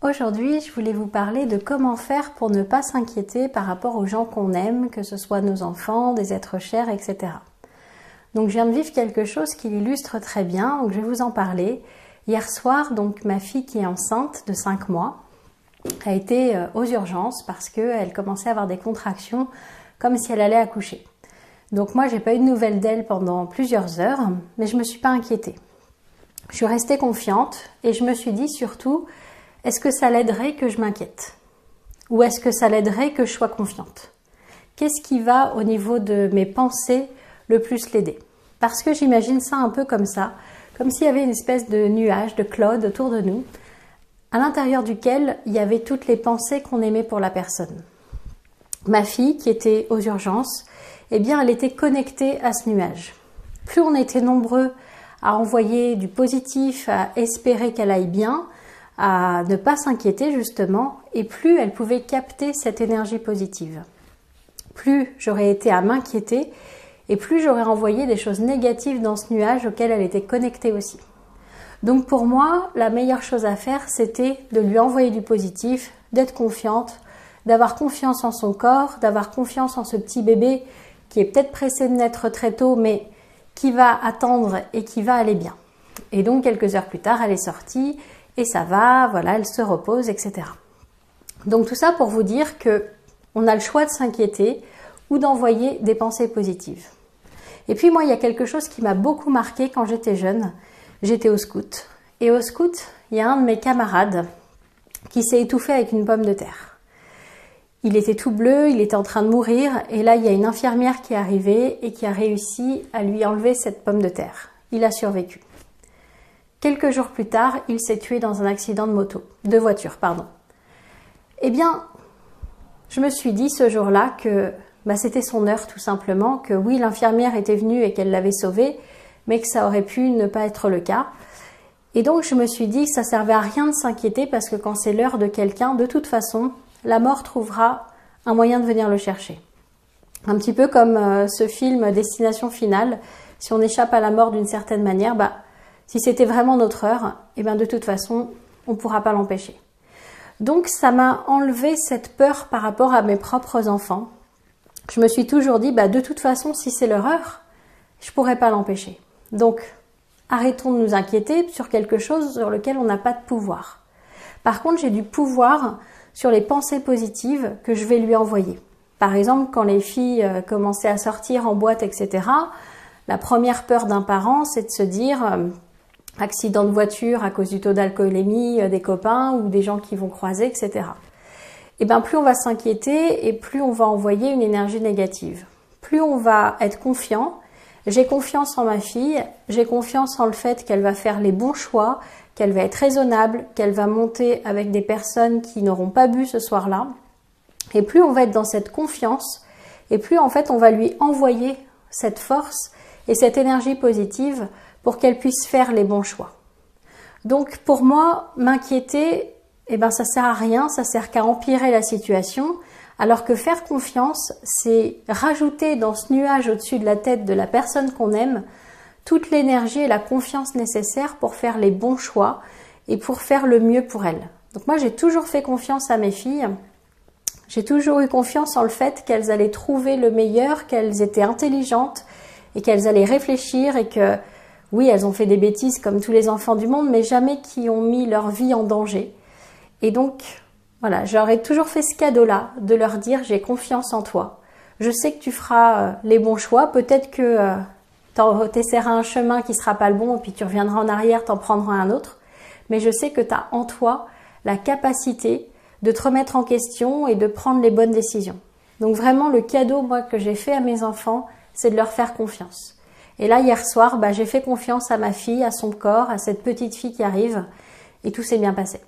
Aujourd'hui, je voulais vous parler de comment faire pour ne pas s'inquiéter par rapport aux gens qu'on aime, que ce soit nos enfants, des êtres chers, etc. Donc je viens de vivre quelque chose qui l'illustre très bien, donc je vais vous en parler. Hier soir, donc ma fille qui est enceinte de 5 mois a été aux urgences parce qu'elle commençait à avoir des contractions comme si elle allait accoucher. Donc moi, j'ai pas eu de nouvelles d'elle pendant plusieurs heures, mais je me suis pas inquiétée. Je suis restée confiante et je me suis dit surtout, est-ce que ça l'aiderait que je m'inquiète? Ou est-ce que ça l'aiderait que je sois confiante? Qu'est-ce qui va au niveau de mes pensées le plus l'aider? Parce que j'imagine ça un peu comme ça, comme s'il y avait une espèce de nuage, de cloud autour de nous, à l'intérieur duquel il y avait toutes les pensées qu'on aimait pour la personne. Ma fille, qui était aux urgences, eh bien, elle était connectée à ce nuage. Plus on était nombreux à envoyer du positif, à espérer qu'elle aille bien, à ne pas s'inquiéter justement, et plus elle pouvait capter cette énergie positive. Plus j'aurais été à m'inquiéter, et plus j'aurais envoyé des choses négatives dans ce nuage auquel elle était connectée aussi. Donc pour moi, la meilleure chose à faire, c'était de lui envoyer du positif, d'être confiante, d'avoir confiance en son corps, d'avoir confiance en ce petit bébé qui est peut-être pressé de naître très tôt, mais qui va attendre et qui va aller bien. Et donc quelques heures plus tard, elle est sortie et ça va, voilà, elle se repose, etc. Donc tout ça pour vous dire que on a le choix de s'inquiéter ou d'envoyer des pensées positives. Et puis moi, il y a quelque chose qui m'a beaucoup marqué quand j'étais jeune. J'étais au scout. Et au scout, il y a un de mes camarades qui s'est étouffé avec une pomme de terre. Il était tout bleu, il était en train de mourir, et là il y a une infirmière qui est arrivée et qui a réussi à lui enlever cette pomme de terre. Il a survécu. Quelques jours plus tard, il s'est tué dans un accident de voiture. Eh bien, je me suis dit ce jour-là que c'était son heure tout simplement, que oui, l'infirmière était venue et qu'elle l'avait sauvé, mais que ça aurait pu ne pas être le cas. Et donc je me suis dit que ça servait à rien de s'inquiéter parce que quand c'est l'heure de quelqu'un, de toute façon, la mort trouvera un moyen de venir le chercher. Un petit peu comme ce film Destination Finale, si on échappe à la mort d'une certaine manière, si c'était vraiment notre heure, de toute façon, on ne pourra pas l'empêcher. Donc ça m'a enlevé cette peur par rapport à mes propres enfants. Je me suis toujours dit, de toute façon, si c'est leur heure, je ne pourrai pas l'empêcher. Donc, arrêtons de nous inquiéter sur quelque chose sur lequel on n'a pas de pouvoir. Par contre, j'ai du pouvoir sur les pensées positives que je vais lui envoyer. Par exemple, quand les filles commençaient à sortir en boîte, etc., la première peur d'un parent, c'est de se dire accident de voiture à cause du taux d'alcoolémie des copains ou des gens qui vont croiser, etc. Et plus on va s'inquiéter et plus on va envoyer une énergie négative. Plus on va être confiant. J'ai confiance en ma fille, j'ai confiance en le fait qu'elle va faire les bons choix, qu'elle va être raisonnable, qu'elle va monter avec des personnes qui n'auront pas bu ce soir-là. Et plus on va être dans cette confiance, et plus en fait on va lui envoyer cette force et cette énergie positive pour qu'elle puisse faire les bons choix. Donc pour moi, m'inquiéter, ça sert à rien, ça sert qu'à empirer la situation. Alors que faire confiance, c'est rajouter dans ce nuage au-dessus de la tête de la personne qu'on aime toute l'énergie et la confiance nécessaires pour faire les bons choix et pour faire le mieux pour elle. Donc moi, j'ai toujours fait confiance à mes filles. J'ai toujours eu confiance en le fait qu'elles allaient trouver le meilleur, qu'elles étaient intelligentes et qu'elles allaient réfléchir et que, oui, elles ont fait des bêtises comme tous les enfants du monde, mais jamais qui ont mis leur vie en danger. Et donc, voilà, j'aurais toujours fait ce cadeau-là, de leur dire j'ai confiance en toi. Je sais que tu feras les bons choix. Peut-être que tu essaieras un chemin qui sera pas le bon et puis tu reviendras en arrière, t'en prendras un autre. Mais je sais que tu as en toi la capacité de te remettre en question et de prendre les bonnes décisions. Donc vraiment, le cadeau moi que j'ai fait à mes enfants, c'est de leur faire confiance. Et là, hier soir, j'ai fait confiance à ma fille, à son corps, à cette petite fille qui arrive et tout s'est bien passé.